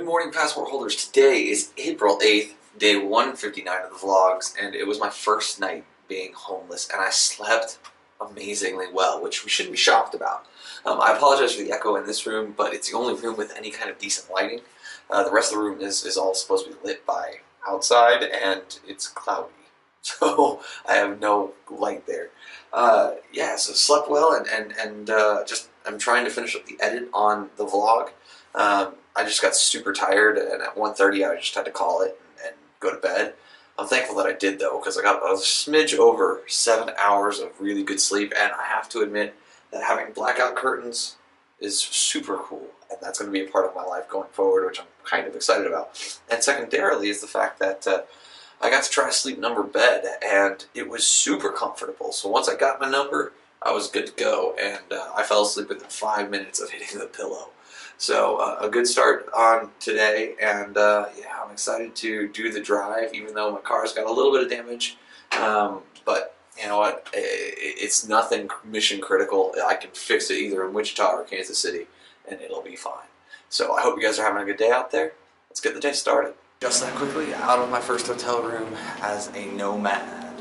morning, passport holders. Today is April 8th, day 159 of the vlogs, and it was my first night being homeless, and I slept amazingly well, which we shouldn't be shocked about. I apologize for the echo in this room, but it's the only room with any kind of decent lighting. The rest of the room is all supposed to be lit by outside, and it's cloudy, so I have no light there. Yeah, so slept well, and just I'm trying to finish up the edit on the vlog. I just got super tired, and at 1:30 I just had to call it and go to bed. I'm thankful that I did, though, because I got a smidge over 7 hours of really good sleep, and I have to admit that having blackout curtains is super cool, and that's going to be a part of my life going forward, which I'm kind of excited about. And secondarily is the fact that I got to try a sleep number bed, and it was super comfortable. So once I got my number, I was good to go, and I fell asleep within 5 minutes of hitting the pillow. So a good start on today, and yeah, I'm excited to do the drive, even though my car's got a little bit of damage. But you know what? It's nothing mission critical. I can fix it either in Wichita or Kansas City, and it'll be fine. So I hope you guys are having a good day out there. Let's get the day started. Just that quickly, out of my first hotel room as a nomad.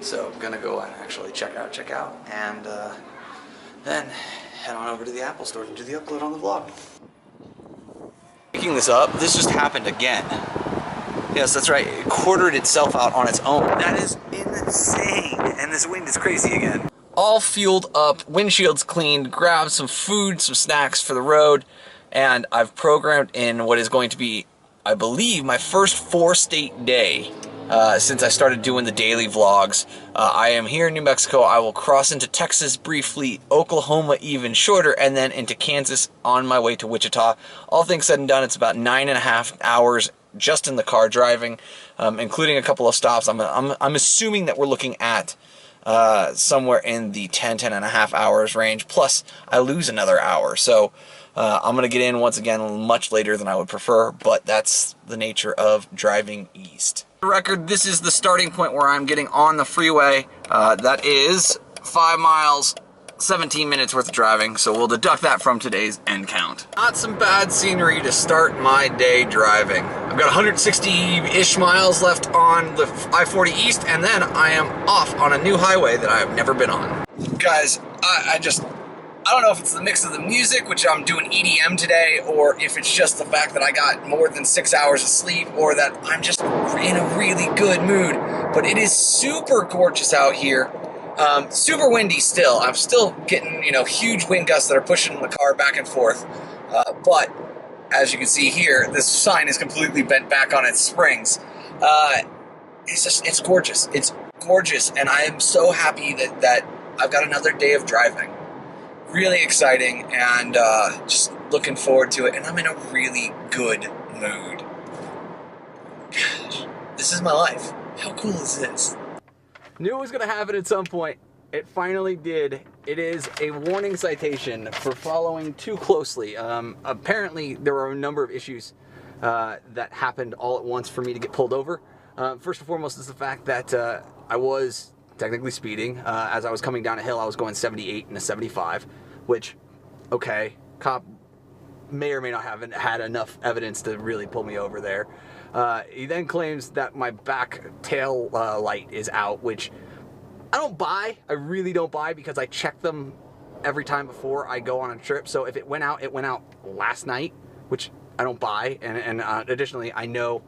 So I'm gonna go and actually check out, and then head on over to the Apple store to do the upload on the vlog. Picking this up, this just happened again. Yes, that's right, it quartered itself out on its own. That is insane, and this wind is crazy again. All fueled up, windshields cleaned, grabbed some food, some snacks for the road, and I've programmed in what is going to be, I believe, my first 4-state day since I started doing the daily vlogs. I am here in New Mexico. I will cross into Texas briefly, Oklahoma even shorter, and then into Kansas on my way to Wichita. All things said and done, it's about 9.5 hours just in the car driving, including a couple of stops. I'm assuming that we're looking at somewhere in the 10.5 hours range, plus I lose another hour. So I'm going to get in once again much later than I would prefer, but that's the nature of driving east. For the record, this is the starting point where I'm getting on the freeway. That is 5 miles, 17 minutes worth of driving, so we'll deduct that from today's end count. Not some bad scenery to start my day driving. I've got 160-ish miles left on the I-40 East, and then I am off on a new highway that I have never been on. Guys, I don't know if it's the mix of the music, which I'm doing EDM today, or if it's just the fact that I got more than 6 hours of sleep, or that I'm just in a really good mood. But it is super gorgeous out here. Super windy still. I'm still getting, huge wind gusts that are pushing the car back and forth. But as you can see here, this sign is completely bent back on its springs. It's gorgeous. It's gorgeous, and I am so happy that I've got another day of driving. Really exciting, and just looking forward to it, and I'm in a really good mood. Gosh, this is my life. How cool is this? Knew it was going to happen at some point. It finally did. It is a warning citation for following too closely. Apparently, there were a number of issues that happened all at once for me to get pulled over. First and foremost is the fact that I was technically speeding. As I was coming down a hill, I was going 78 and a 75, which, okay, cop may or may not have had enough evidence to really pull me over there. He then claims that my back tail light is out, which I don't buy. I really don't buy, because I check them every time before I go on a trip. So if it went out last night, which I don't buy. And additionally, I know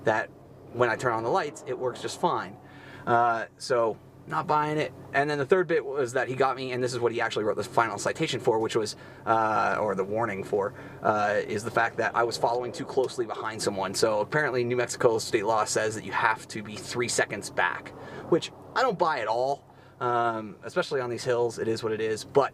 that when I turn on the lights, it works just fine. So not buying it. And then the third bit was that he got me, and this is what he actually wrote the final citation for, which was, or the warning for, is the fact that I was following too closely behind someone. So apparently New Mexico state law says that you have to be 3 seconds back, which I don't buy at all, especially on these hills. It is what it is, but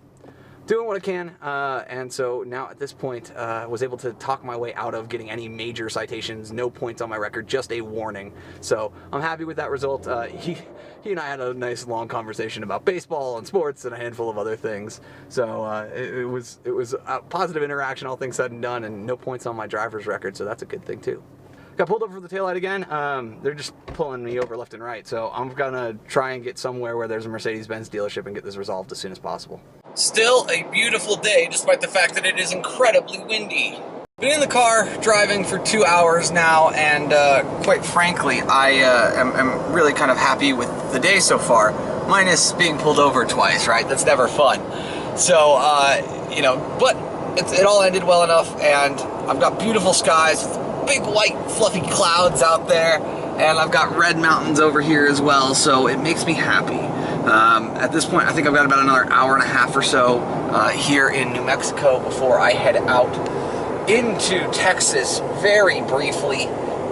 doing what I can, and so now at this point, was able to talk my way out of getting any major citations, no points on my record, just a warning. So I'm happy with that result. He and I had a nice long conversation about baseball and sports and a handful of other things. So it was a positive interaction, all things said and done, and no points on my driver's record, so that's a good thing too. Got pulled over for the taillight again. They're just pulling me over left and right, so I'm gonna try and get somewhere where there's a Mercedes-Benz dealership and get this resolved as soon as possible. Still a beautiful day, despite the fact that it is incredibly windy. Been in the car driving for 2 hours now, and quite frankly, I am really kind of happy with the day so far, minus being pulled over twice, right? That's never fun. So, you know, but it all ended well enough, and I've got beautiful skies with big white fluffy clouds out there, and I've got red mountains over here as well, so it makes me happy. At this point, I think I've got about another hour and a half or so here in New Mexico before I head out into Texas very briefly,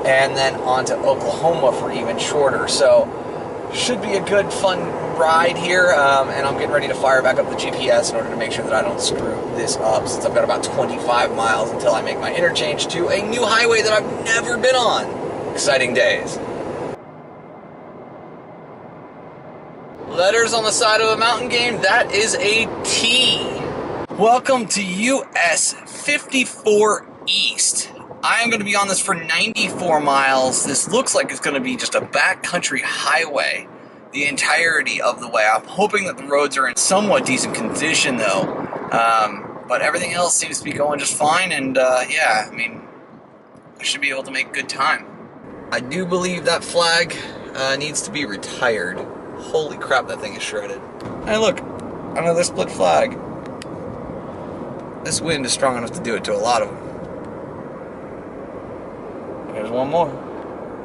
and then on to Oklahoma for even shorter. So should be a good fun ride here, and I'm getting ready to fire back up the GPS in order to make sure that I don't screw this up, since I've got about 25 miles until I make my interchange to a new highway that I've never been on. Exciting days. Letters on the side of a mountain game, that is a T. Welcome to US 54 East. I am going to be on this for 94 miles. This looks like it's going to be just a backcountry highway the entirety of the way. I'm hoping that the roads are in somewhat decent condition though. But everything else seems to be going just fine, and yeah, I mean, I should be able to make good time. I do believe that flag needs to be retired. Holy crap, that thing is shredded. Hey look, another split flag. This wind is strong enough to do it to a lot of them. Here's one more.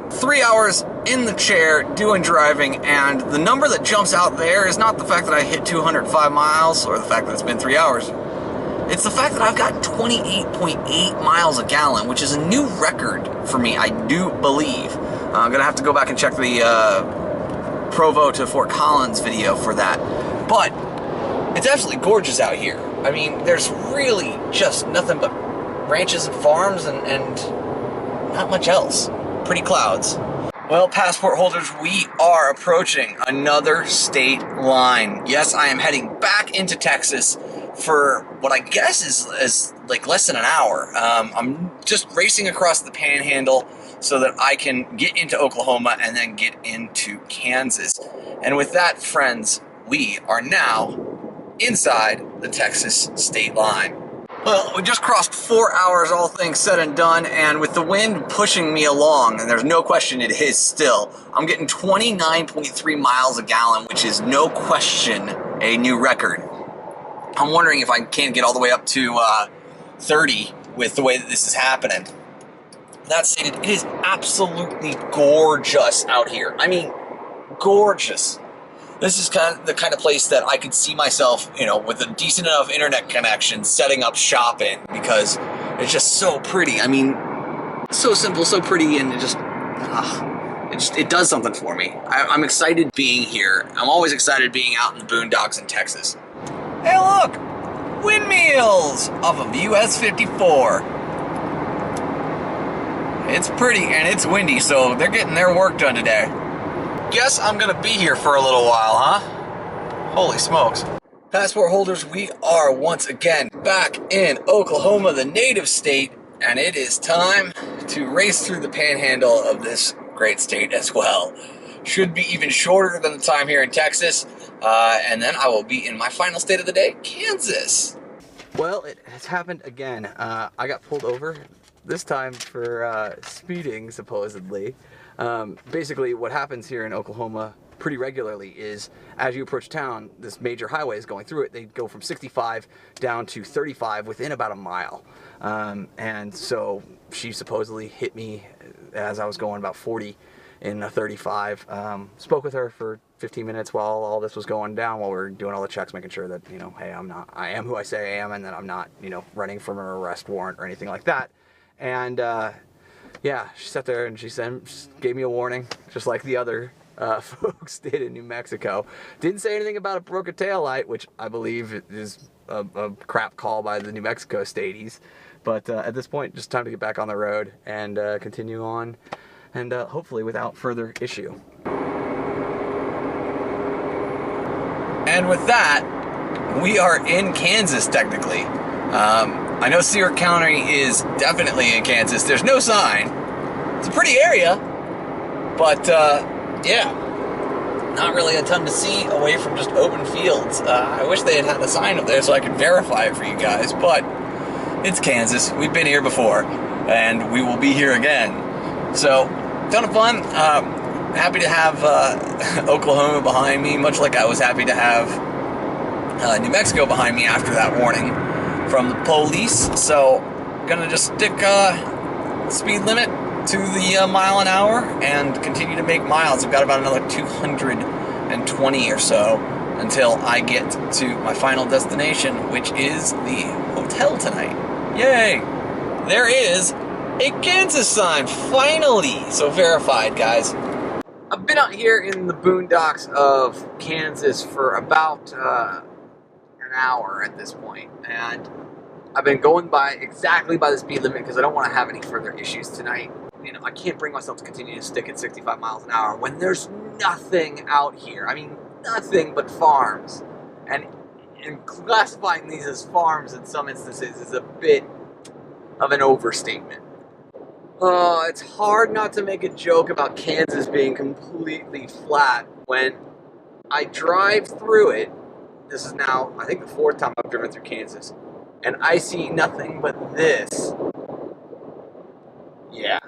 3 hours in the chair doing driving, and the number that jumps out there is not the fact that I hit 205 miles or the fact that it's been 3 hours. It's the fact that I've got 28.8 miles a gallon, which is a new record for me, I do believe. I'm gonna have to go back and check the Provo to Fort Collins video for that. But it's absolutely gorgeous out here. I mean, there's really just nothing but ranches and farms and not much else. Pretty clouds. Well, passport holders, we are approaching another state line. Yes, I am heading back into Texas for what I guess is like less than an hour. I'm just racing across the panhandle so that I can get into Oklahoma and then get into Kansas. And with that, friends, we are now inside the Texas state line. Well, we just crossed 4 hours, all things said and done, and with the wind pushing me along, and there's no question it is still, I'm getting 29.3 miles a gallon, which is no question a new record. I'm wondering if I can't get all the way up to 30 with the way that this is happening. That stated, it is absolutely gorgeous out here. I mean, gorgeous. This is kind of the kind of place that I could see myself, you know, with a decent enough internet connection, setting up shop in, because it's just so pretty. I mean, so simple, so pretty, and it does something for me. I'm excited being here. I'm always excited being out in the boondocks in Texas. Hey, look! Windmills off of US 54. It's pretty and it's windy, so they're getting their work done today. Guess I'm gonna be here for a little while, huh? Holy smokes. Passport holders, we are once again back in Oklahoma, the native state, and it is time to race through the panhandle of this great state as well. Should be even shorter than the time here in Texas, and then I will be in my final state of the day, Kansas. Well, it has happened again. I got pulled over, this time for speeding, supposedly. Basically, what happens here in Oklahoma pretty regularly is, as you approach town, this major highway is going through it. They go from 65 down to 35 within about a mile. And so she supposedly hit me as I was going about 40 in a 35. Spoke with her for 15 minutes while all this was going down, while we were doing all the checks, making sure that, you know, hey, I am who I say I am, and that I'm not, you know, running from an arrest warrant or anything like that. And yeah, she sat there and she gave me a warning, just like the other folks did in New Mexico. Didn't say anything about a broken taillight, which I believe is a crap call by the New Mexico staties. But at this point, just time to get back on the road and continue on, and hopefully without further issue. And with that, we are in Kansas, technically. I know Sierra County is definitely in Kansas. There's no sign. It's a pretty area, but yeah, not really a ton to see away from just open fields. I wish they had a sign up there so I could verify it for you guys, but It's Kansas. We've been here before, and we will be here again. So, ton of fun. Happy to have Oklahoma behind me, much like I was happy to have New Mexico behind me after that warning from the police. So, gonna just stick speed limit to the mile an hour and continue to make miles. I've got about another 220 or so until I get to my final destination, which is the hotel tonight. Yay! There is a Kansas sign, finally! So verified, guys. I've been out here in the boondocks of Kansas for about an hour at this point, and I've been going exactly by the speed limit because I don't want to have any further issues tonight. You know, I can't bring myself to continue to stick at 65 miles an hour when there's nothing out here. I mean, nothing but farms. And classifying these as farms in some instances is a bit of an overstatement. It's hard not to make a joke about Kansas being completely flat when I drive through it. This is now, I think, the 4th time I've driven through Kansas, and I see nothing but this. Yeah.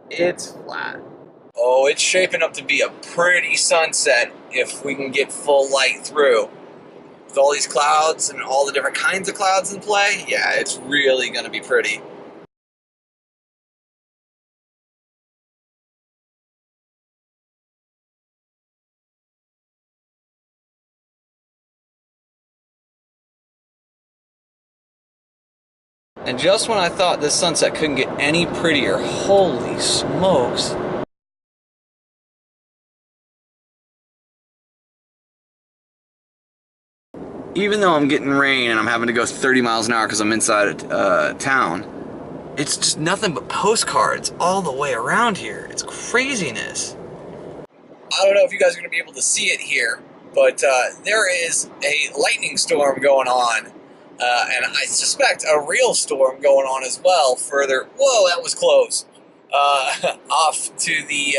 It's flat. Oh, it's shaping up to be a pretty sunset if we can get full light through. With all these clouds and all the different kinds of clouds in play, yeah, it's really going to be pretty. And just when I thought this sunset couldn't get any prettier, holy smokes. Even though I'm getting rain and I'm having to go 30 miles an hour because I'm inside town, it's just nothing but postcards all the way around here. It's craziness. I don't know if you guys are going to be able to see it here, but there is a lightning storm going on. And I suspect a real storm going on as well further. Whoa, that was close. Off to the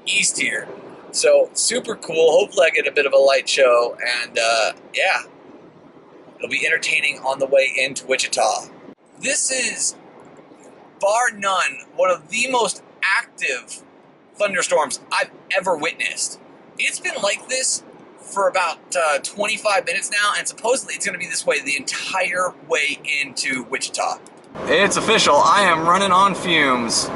east here. So, super cool. Hopefully I get a bit of a light show. And, yeah, it'll be entertaining on the way into Wichita. This is, bar none, one of the most active thunderstorms I've ever witnessed. It's been like this for about 25 minutes now, and supposedly it's going to be this way the entire way into Wichita. It's official. I am running on fumes.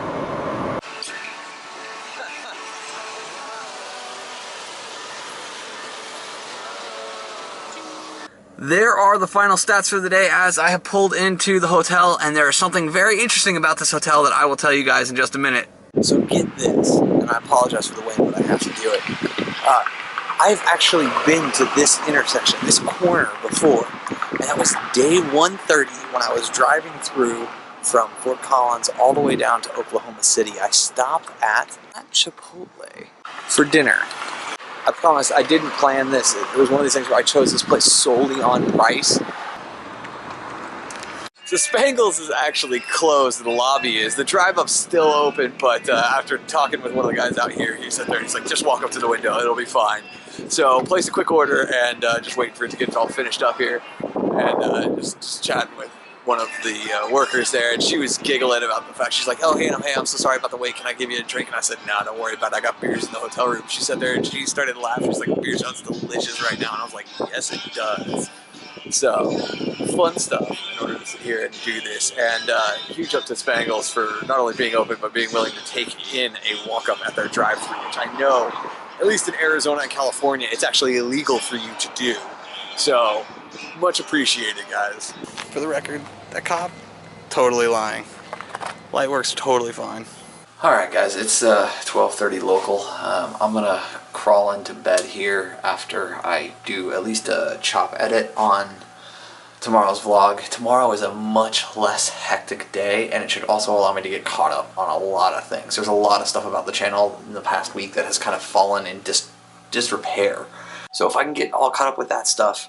There are the final stats for the day as I have pulled into the hotel, and there is something very interesting about this hotel that I will tell you guys in just a minute. So get this, and I apologize for the wind, but I have to do it. I've actually been to this intersection, this corner before, and that was day 130 when I was driving through from Fort Collins all the way down to Oklahoma City. I stopped at Chipotle for dinner. I promise I didn't plan this. It was one of these things where I chose this place solely on price. So Spangles is actually closed, the lobby is. The drive-up's still open, but after talking with one of the guys out here, he said there, he's like, just walk up to the window, it'll be fine. So placed a quick order and just waiting for it to get all finished up here. And just chatting with one of the workers there, and she was giggling about the fact, she's like, oh, hey, I'm so sorry about the wait, can I give you a drink? And I said, no, don't worry about it, I got beers in the hotel room. She sat there and she started laughing, she's like, beer sounds delicious right now. And I was like, yes, it does. So, fun stuff in order to sit here and do this. And huge up to Spangles for not only being open, but being willing to take in a walk-up at their drive-thru, which I know, at least in Arizona and California, it's actually illegal for you to do. So, much appreciated, guys. For the record, that cop, totally lying. Light works totally fine. Alright guys, it's 12:30 local. I'm gonna crawl into bed here after I do at least a chop edit on tomorrow's vlog. Tomorrow is a much less hectic day, and it should also allow me to get caught up on a lot of things. There's a lot of stuff about the channel in the past week that has kind of fallen in disrepair. So if I can get all caught up with that stuff,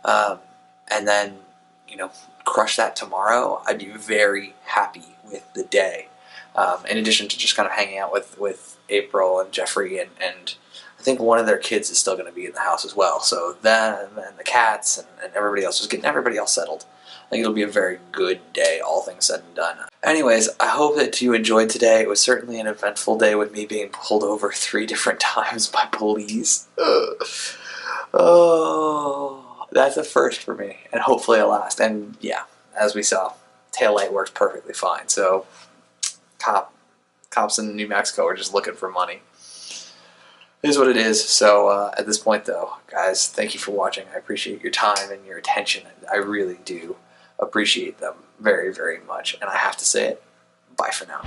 and then, you know, crush that tomorrow, I'd be very happy with the day. In addition to just kind of hanging out with April and Jeffrey and I think one of their kids is still going to be in the house as well. So them and the cats and everybody else, just getting everybody else settled. I think it'll be a very good day, all things said and done. Anyways, I hope that you enjoyed today. It was certainly an eventful day with me being pulled over 3 different times by police. Oh, that's a first for me, and hopefully a last. And yeah, as we saw, taillight works perfectly fine. So cops in New Mexico are just looking for money. It is what it is. So at this point, though, guys, thank you for watching. I appreciate your time and your attention. I really do appreciate them very, very much. And I have to say it. Bye for now.